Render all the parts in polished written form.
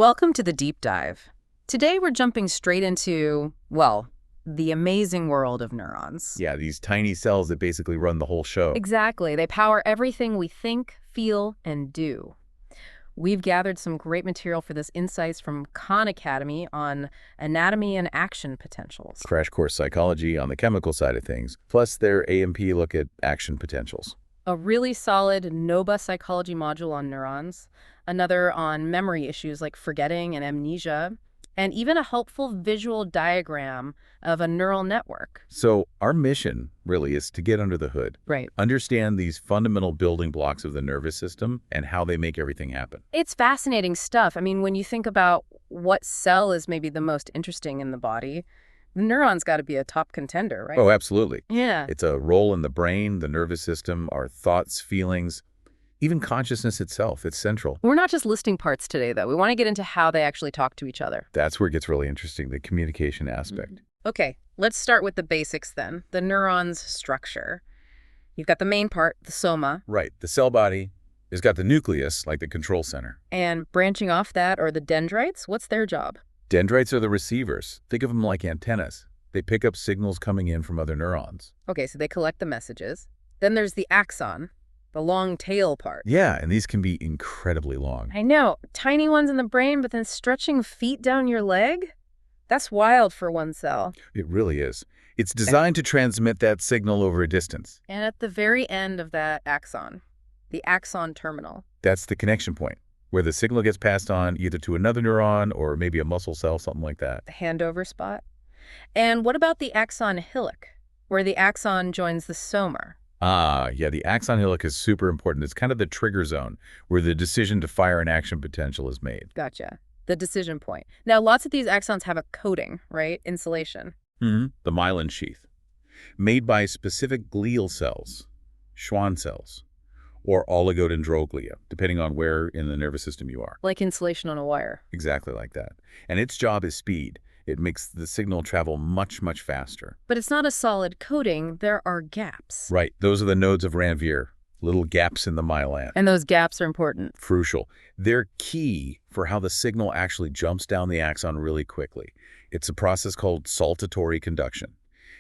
Welcome to the deep dive. Today we're jumping straight into, well, the amazing world of neurons. Yeah, these tiny cells that basically run the whole show. Exactly. They power everything we think, feel, and do. We've gathered some great material for this, insights from Khan Academy on anatomy and action potentials. Crash course psychology on the chemical side of things, plus their A&P look at action potentials. A really solid NOBA psychology module on neurons, another on memory issues like forgetting and amnesia, and even a helpful visual diagram of a neural network. So our mission really is to get under the hood. Right. Understand these fundamental building blocks of the nervous system and how they make everything happen. It's fascinating stuff. I mean, when you think about what cell is maybe the most interesting in the body, the neuron's got to be a top contender, right? Oh, absolutely. Yeah. It's a role in the brain, the nervous system, our thoughts, feelings, even consciousness itself. It's central. We're not just listing parts today, though. We want to get into how they actually talk to each other. That's where it gets really interesting, the communication aspect. Okay, let's start with the basics then. The neuron's structure. You've got the main part, the soma. Right. The cell body has got the nucleus, like the control center. And branching off that are the dendrites. What's their job? Dendrites are the receivers. Think of them like antennas. They pick up signals coming in from other neurons. Okay, so they collect the messages. Then there's the axon, the long tail part. Yeah, and these can be incredibly long. I know, tiny ones in the brain, but then stretching feet down your leg? That's wild for one cell. It really is. It's designed to transmit that signal over a distance. And at the very end of that axon, the axon terminal. That's the connection point, where the signal gets passed on either to another neuron or maybe a muscle cell, something like that. The handover spot. And what about the axon hillock, where the axon joins the soma? Yeah, the axon hillock is super important. It's kind of the trigger zone where the decision to fire an action potential is made. Gotcha. The decision point. Now, lots of these axons have a coating, right? Insulation. The myelin sheath, made by specific glial cells, Schwann cells, or oligodendroglia, depending on where in the nervous system you are. Like insulation on a wire. Exactly like that. And its job is speed. It makes the signal travel much, much faster. But it's not a solid coating. There are gaps. Right. Those are the nodes of Ranvier, little gaps in the myelin. And those gaps are important. Crucial. They're key for how the signal actually jumps down the axon really quickly. It's a process called saltatory conduction.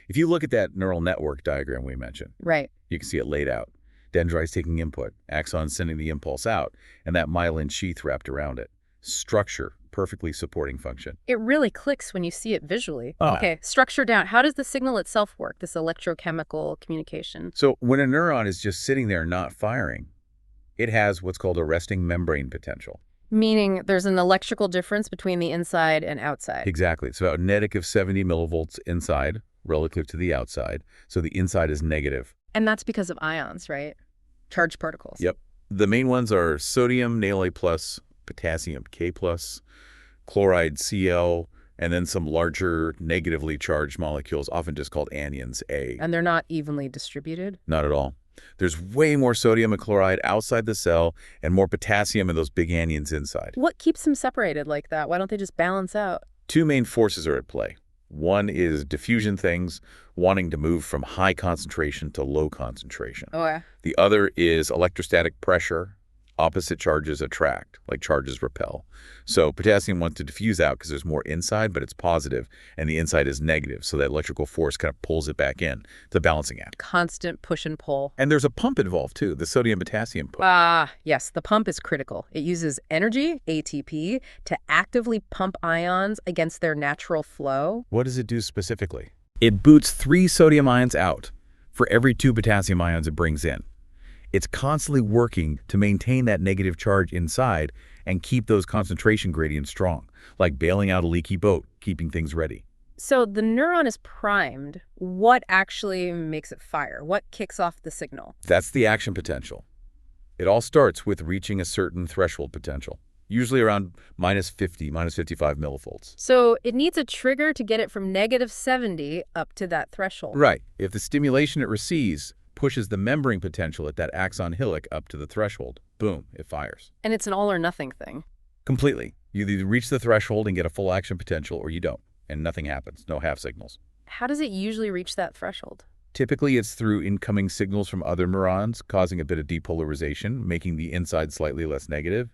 If you look at that neural network diagram we mentioned, Right. you can see it laid out. Dendrites taking input, axons sending the impulse out, and that myelin sheath wrapped around it. Structure, perfectly supporting function. It really clicks when you see it visually. Ah. Okay, structure down. How does the signal itself work, this electrochemical communication? So when a neuron is just sitting there not firing, it has what's called a resting membrane potential. Meaning there's an electrical difference between the inside and outside. Exactly. It's about negative 70 millivolts inside relative to the outside. So the inside is negative. And that's because of ions, right? Charged particles. Yep. The main ones are sodium, Nal+, potassium, K+, chloride, Cl, and then some larger negatively charged molecules, often just called anions, A. And they're not evenly distributed? Not at all. There's way more sodium and chloride outside the cell and more potassium in those big anions inside. What keeps them separated like that? Why don't they just balance out? Two main forces are at play. One is diffusion things, wanting to move from high concentration to low concentration. Oh, yeah. The other is electrostatic pressure. Opposite charges attract, like charges repel. So potassium wants to diffuse out because there's more inside, but it's positive, and the inside is negative, so that electrical force kind of pulls it back in. It's a balancing act. Constant push and pull. And there's a pump involved, too, the sodium-potassium pump. Ah, yes, the pump is critical. It uses energy, ATP, to actively pump ions against their natural flow. What does it do specifically? It boots 3 sodium ions out for every 2 potassium ions it brings in. It's constantly working to maintain that negative charge inside and keep those concentration gradients strong, like bailing out a leaky boat, keeping things ready. So the neuron is primed. What actually makes it fire? What kicks off the signal? That's the action potential. It all starts with reaching a certain threshold potential, usually around minus 50, minus 55 millivolts. So it needs a trigger to get it from negative 70 up to that threshold. Right. If the stimulation it receives pushes the membrane potential at that axon hillock up to the threshold, boom, it fires. And it's an all or nothing thing. Completely. You either reach the threshold and get a full action potential, or you don't, and nothing happens, no half signals. How does it usually reach that threshold? Typically, it's through incoming signals from other neurons, causing a bit of depolarization, making the inside slightly less negative.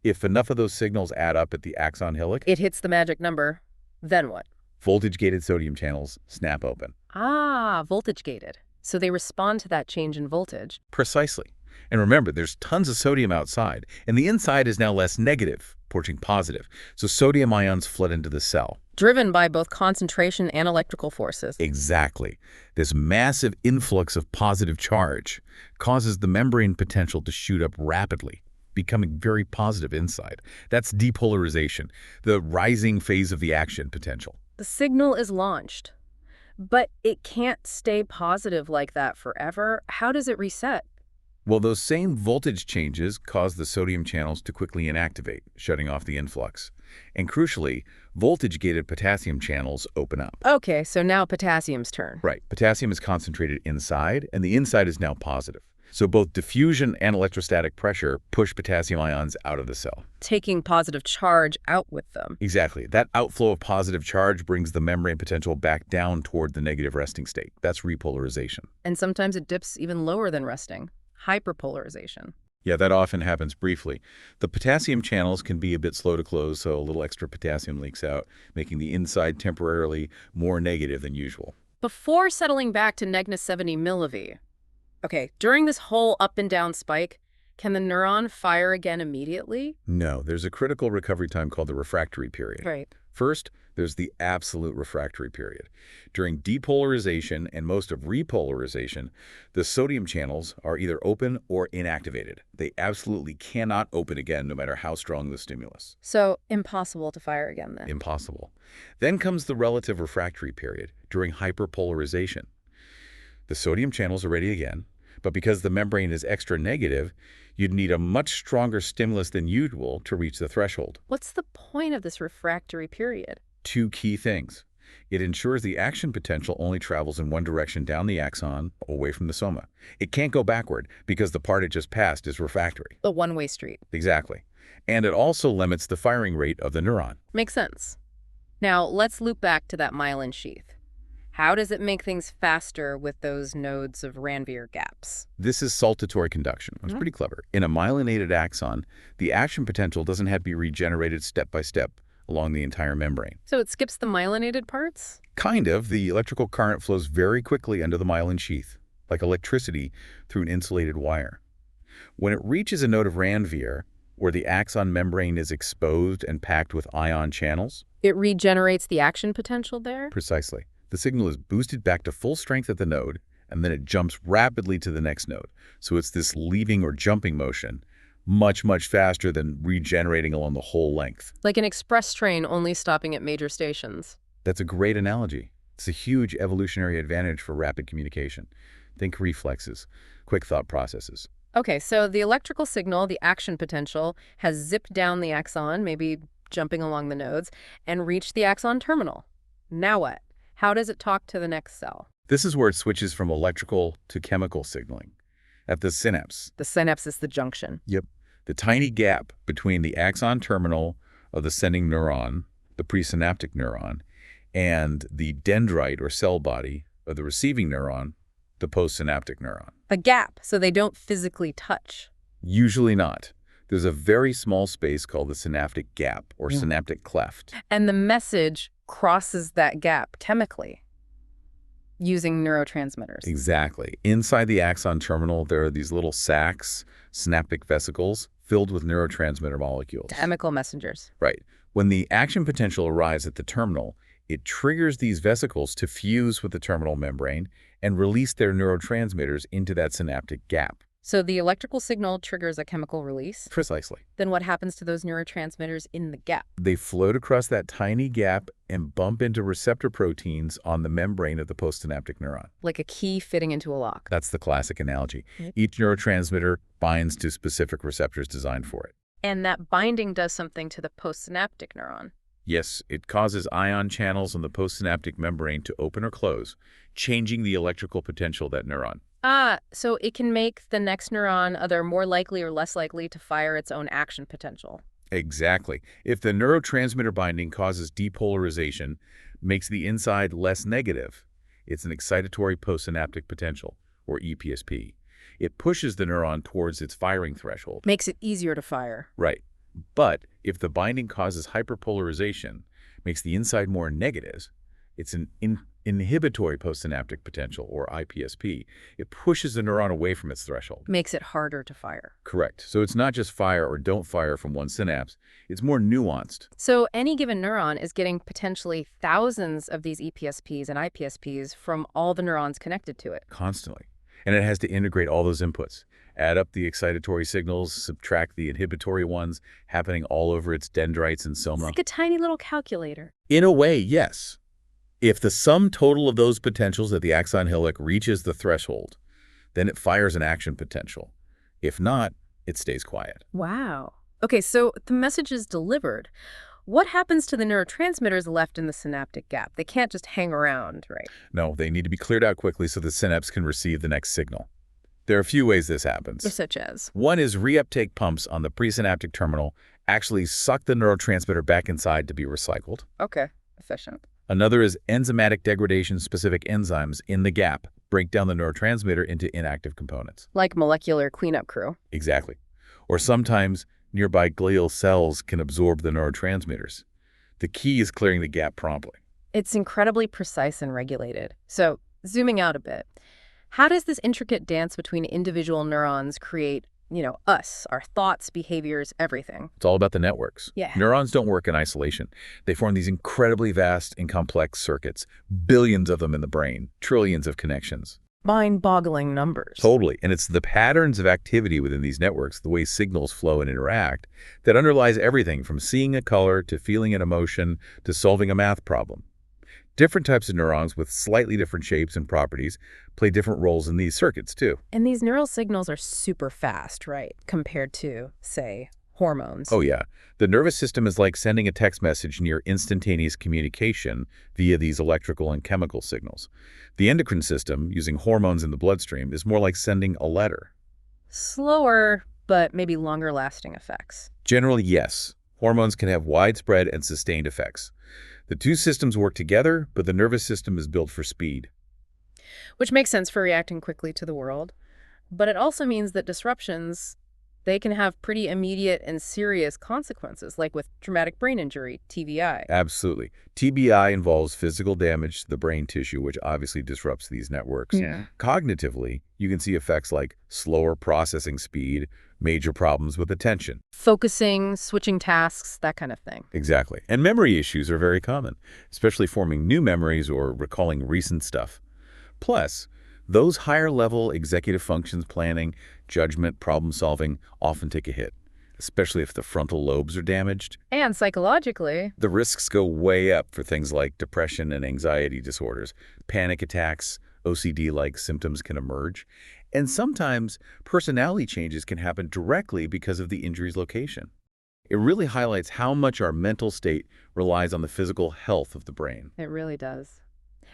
If enough of those signals add up at the axon hillock, It hits the magic number. Then what? voltage-gated sodium channels snap open. Ah, voltage gated. So they respond to that change in voltage. Precisely. And remember, there's tons of sodium outside, and the inside is now less negative, pushing positive. So sodium ions flood into the cell. Driven by both concentration and electrical forces. Exactly. This massive influx of positive charge causes the membrane potential to shoot up rapidly, becoming very positive inside. That's depolarization, the rising phase of the action potential. The signal is launched. But it can't stay positive like that forever. How does it reset? Well, those same voltage changes cause the sodium channels to quickly inactivate, shutting off the influx. And crucially, voltage-gated potassium channels open up. Okay, so now potassium's turn. Right. Potassium is concentrated inside, and the inside is now positive. So both diffusion and electrostatic pressure push potassium ions out of the cell. Taking positive charge out with them. Exactly. That outflow of positive charge brings the membrane potential back down toward the negative resting state. That's repolarization. And sometimes it dips even lower than resting. Hyperpolarization. Yeah, that often happens briefly. The potassium channels can be a bit slow to close, so a little extra potassium leaks out, making the inside temporarily more negative than usual. Before settling back to negative 70 milliV. Okay, during this whole up and down spike, can the neuron fire again immediately? No, there's a critical recovery time called the refractory period. Right. First, there's the absolute refractory period. During depolarization and most of repolarization, the sodium channels are either open or inactivated. They absolutely cannot open again no matter how strong the stimulus. So, impossible to fire again then. Impossible. Then comes the relative refractory period during hyperpolarization. The sodium channels are ready again, but because the membrane is extra negative, you'd need a much stronger stimulus than usual to reach the threshold. What's the point of this refractory period? Two key things. It ensures the action potential only travels in one direction down the axon, away from the soma. It can't go backward because the part it just passed is refractory. The one-way street. Exactly. And it also limits the firing rate of the neuron. Makes sense. Now, let's loop back to that myelin sheath. How does it make things faster with those nodes of Ranvier gaps? This is saltatory conduction. It's pretty clever. In a myelinated axon, the action potential doesn't have to be regenerated step by step along the entire membrane. So it skips the myelinated parts? Kind of. The electrical current flows very quickly under the myelin sheath, like electricity through an insulated wire. When it reaches a node of Ranvier, where the axon membrane is exposed and packed with ion channels, It regenerates the action potential there? precisely. The signal is boosted back to full strength at the node, and then it jumps rapidly to the next node. So it's this leaving or jumping motion, much, much faster than regenerating along the whole length. Like an express train only stopping at major stations. That's a great analogy. It's a huge evolutionary advantage for rapid communication. Think reflexes, quick thought processes. Okay, so the electrical signal, the action potential, has zipped down the axon, maybe jumping along the nodes, and reached the axon terminal. Now what? How does it talk to the next cell? This is where it switches from electrical to chemical signaling. At the synapse. The synapse is the junction. Yep. The tiny gap between the axon terminal of the sending neuron, the presynaptic neuron, and the dendrite or cell body of the receiving neuron, the postsynaptic neuron. A gap, so they don't physically touch. Usually not. There's a very small space called the synaptic gap or synaptic cleft. And the message crosses that gap chemically using neurotransmitters. Exactly. Inside the axon terminal, there are these little sacs, synaptic vesicles, filled with neurotransmitter molecules. Chemical messengers. Right. When the action potential arrives at the terminal, it triggers these vesicles to fuse with the terminal membrane and release their neurotransmitters into that synaptic gap. So the electrical signal triggers a chemical release. Precisely. Then what happens to those neurotransmitters in the gap? They float across that tiny gap and bump into receptor proteins on the membrane of the postsynaptic neuron. Like a key fitting into a lock. That's the classic analogy. Each neurotransmitter binds to specific receptors designed for it. And that binding does something to the postsynaptic neuron. Yes, it causes ion channels on the postsynaptic membrane to open or close, changing the electrical potential of that neuron. Ah, so it can make the next neuron either more likely or less likely to fire its own action potential. Exactly. If the neurotransmitter binding causes depolarization, makes the inside less negative, it's an excitatory postsynaptic potential, or EPSP. It pushes the neuron towards its firing threshold. Makes it easier to fire. Right. But if the binding causes hyperpolarization, makes the inside more negative, it's an inhibitory postsynaptic potential, or IPSP. It pushes the neuron away from its threshold. Makes it harder to fire. Correct. So it's not just fire or don't fire from one synapse. It's more nuanced. So any given neuron is getting potentially thousands of these EPSPs and IPSPs from all the neurons connected to it. Constantly. And it has to integrate all those inputs. Add up the excitatory signals, subtract the inhibitory ones, happening all over its dendrites and soma. It's like a tiny little calculator. In a way, yes. If the sum total of those potentials at the axon hillock reaches the threshold, then it fires an action potential. If not, it stays quiet. Wow. Okay, so the message is delivered. What happens to the neurotransmitters left in the synaptic gap? They can't just hang around, right? No, they need to be cleared out quickly so the synapse can receive the next signal. There are a few ways this happens. Such as? One is reuptake pumps on the presynaptic terminal actually suck the neurotransmitter back inside to be recycled. Okay, efficient. Another is enzymatic degradation-specific enzymes in the gap break down the neurotransmitter into inactive components. Like molecular cleanup crew. Exactly. Or sometimes nearby glial cells can absorb the neurotransmitters. The key is clearing the gap promptly. It's incredibly precise and regulated. So, zooming out a bit, how does this intricate dance between individual neurons create, us, our thoughts, behaviors, everything? It's all about the networks. Yeah. Neurons don't work in isolation. They form these incredibly vast and complex circuits, billions of them in the brain, trillions of connections. Mind-boggling numbers. Totally. And it's the patterns of activity within these networks, the way signals flow and interact, that underlies everything from seeing a color to feeling an emotion to solving a math problem. Different types of neurons with slightly different shapes and properties play different roles in these circuits, too. And these neural signals are super fast, right, compared to, say, hormones. Oh, yeah. The nervous system is like sending a text message near instantaneous communication via these electrical and chemical signals. The endocrine system, using hormones in the bloodstream, is more like sending a letter. Slower, but maybe longer-lasting effects. Generally, yes. Hormones can have widespread and sustained effects. The two systems work together, but the nervous system is built for speed. Which makes sense for reacting quickly to the world. But it also means that disruptions, they can have pretty immediate and serious consequences, like with traumatic brain injury, TBI. Absolutely. TBI involves physical damage to the brain tissue, which obviously disrupts these networks. Yeah. Cognitively, you can see effects like slower processing speed, major problems with attention. Focusing, switching tasks, that kind of thing. Exactly. And memory issues are very common, especially forming new memories or recalling recent stuff. Plus, those higher-level executive functions, planning, judgment, problem-solving, often take a hit, especially if the frontal lobes are damaged. And psychologically, The risks go way up for things like depression and anxiety disorders. Panic attacks, OCD-like symptoms can emerge. And sometimes personality changes can happen directly because of the injury's location. It really highlights how much our mental state relies on the physical health of the brain. it really does.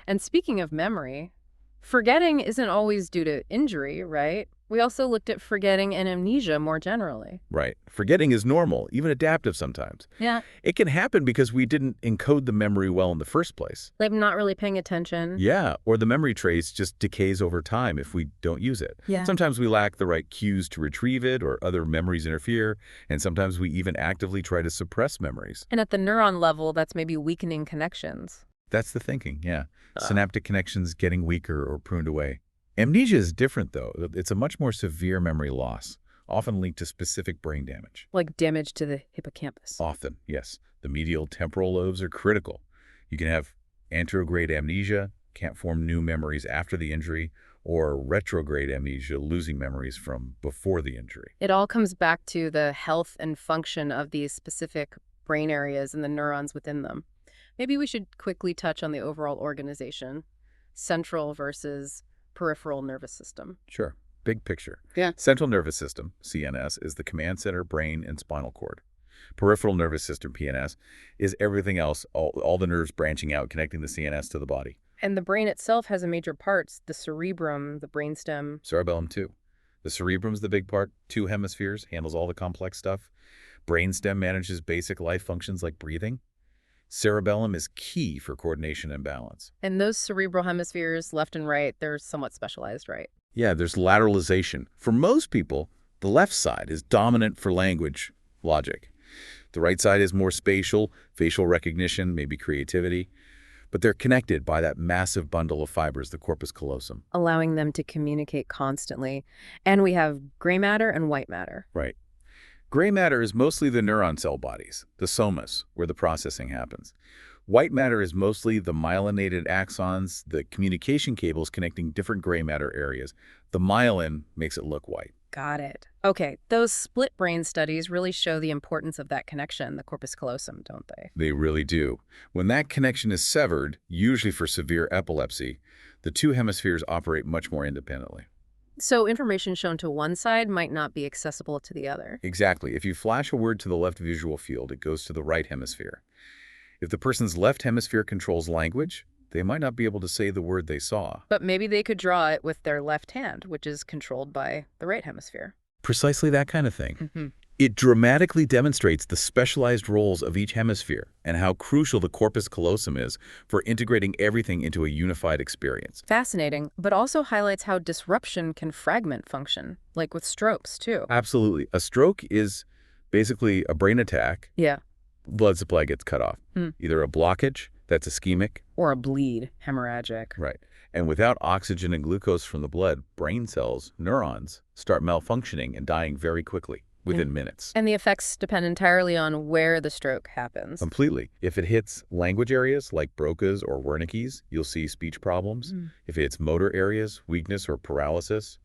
And speaking of memory, forgetting isn't always due to injury, right? We also looked at forgetting and amnesia more generally. Right. Forgetting is normal, even adaptive sometimes. Yeah. It can happen because we didn't encode the memory well in the first place. Like not really paying attention. Yeah, or the memory trace just decays over time if we don't use it. Yeah. Sometimes we lack the right cues to retrieve it, or other memories interfere, and sometimes we even actively try to suppress memories. And at the neuron level, that's maybe weakening connections. That's the thinking, yeah. Synaptic connections getting weaker or pruned away. Amnesia is different, though. It's a much more severe memory loss, often linked to specific brain damage. Like damage to the hippocampus. Often, yes. The medial temporal lobes are critical. You can have anterograde amnesia, can't form new memories after the injury, or retrograde amnesia, losing memories from before the injury. It all comes back to the health and function of these specific brain areas and the neurons within them. Maybe we should quickly touch on the overall organization, central versus peripheral nervous system. Sure. Big picture. Yeah. Central nervous system, CNS, is the command center, brain, and spinal cord. Peripheral nervous system, PNS, is everything else, all the nerves branching out, connecting the CNS to the body. And the brain itself has a major parts, the cerebrum, the brainstem. Cerebellum, too. The cerebrum's the big part, 2 hemispheres, handles all the complex stuff. Brainstem manages basic life functions like breathing. Cerebellum is key for coordination and balance. And those cerebral hemispheres, left and right, they're somewhat specialized, right? Yeah, there's lateralization. For most people, the left side is dominant for language, logic. The right side is more spatial, facial recognition, maybe creativity. But they're connected by that massive bundle of fibers, the corpus callosum. Allowing them to communicate constantly. And we have gray matter and white matter. Right. Gray matter is mostly the neuron cell bodies, the somas, where the processing happens. White matter is mostly the myelinated axons, the communication cables connecting different gray matter areas. The myelin makes it look white. Got it. Okay, those split brain studies really show the importance of that connection, the corpus callosum, don't they? They really do. When that connection is severed, usually for severe epilepsy, the two hemispheres operate much more independently. So information shown to one side might not be accessible to the other. Exactly. If you flash a word to the left visual field, it goes to the right hemisphere. If the person's left hemisphere controls language, they might not be able to say the word they saw. But maybe they could draw it with their left hand, which is controlled by the right hemisphere. Precisely that kind of thing. Mm-hmm. It dramatically demonstrates the specialized roles of each hemisphere and how crucial the corpus callosum is for integrating everything into a unified experience. Fascinating, but also highlights how disruption can fragment function, like with strokes, too. Absolutely. A stroke is basically a brain attack. Yeah. Blood supply gets cut off. Either a blockage, that's ischemic. Or a bleed, hemorrhagic. Right. And without oxygen and glucose from the blood, brain cells, neurons, start malfunctioning and dying very quickly, within minutes. And the effects depend entirely on where the stroke happens. Completely. If it hits language areas like Broca's or Wernicke's, you'll see speech problems. If it hits motor areas, weakness or paralysis.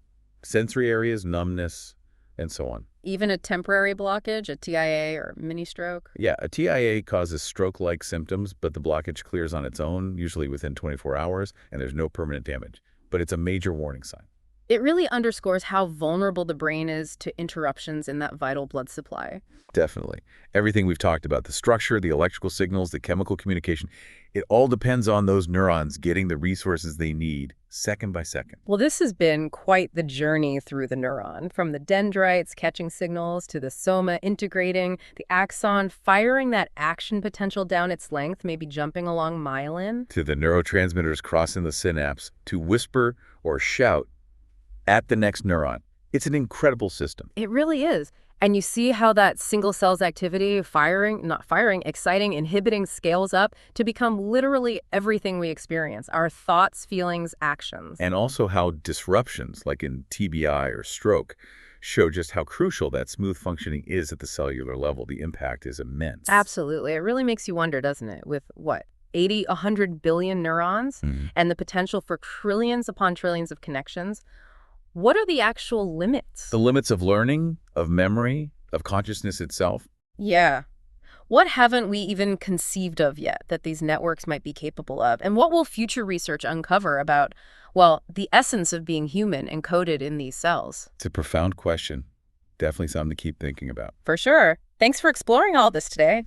Sensory areas, numbness, and so on. Even a temporary blockage, a TIA or mini stroke? Yeah, a TIA causes stroke-like symptoms, but the blockage clears on its own, usually within 24 hours, and there's no permanent damage. But it's a major warning sign. It really underscores how vulnerable the brain is to interruptions in that vital blood supply. Definitely. Everything we've talked about, the structure, the electrical signals, the chemical communication, it all depends on those neurons getting the resources they need second by second. Well, this has been quite the journey through the neuron, from the dendrites catching signals to the soma integrating, the axon firing that action potential down its length, maybe jumping along myelin. To the neurotransmitters crossing the synapse, to whisper or shout at the next neuron. It's an incredible system. It really is. And you see how that single cell's activity, exciting, inhibiting, scales up to become literally everything we experience, our thoughts, feelings, actions. And also how disruptions, like in TBI or stroke, show just how crucial that smooth functioning is at the cellular level. The impact is immense. Absolutely. It really makes you wonder, doesn't it? With what? 80, 100 billion neurons and the potential for trillions upon trillions of connections. What are the actual limits? The limits of learning, of memory, of consciousness itself? Yeah. What haven't we even conceived of yet that these networks might be capable of? And what will future research uncover about, well, the essence of being human encoded in these cells? It's a profound question. Definitely something to keep thinking about. For sure. Thanks for exploring all this today.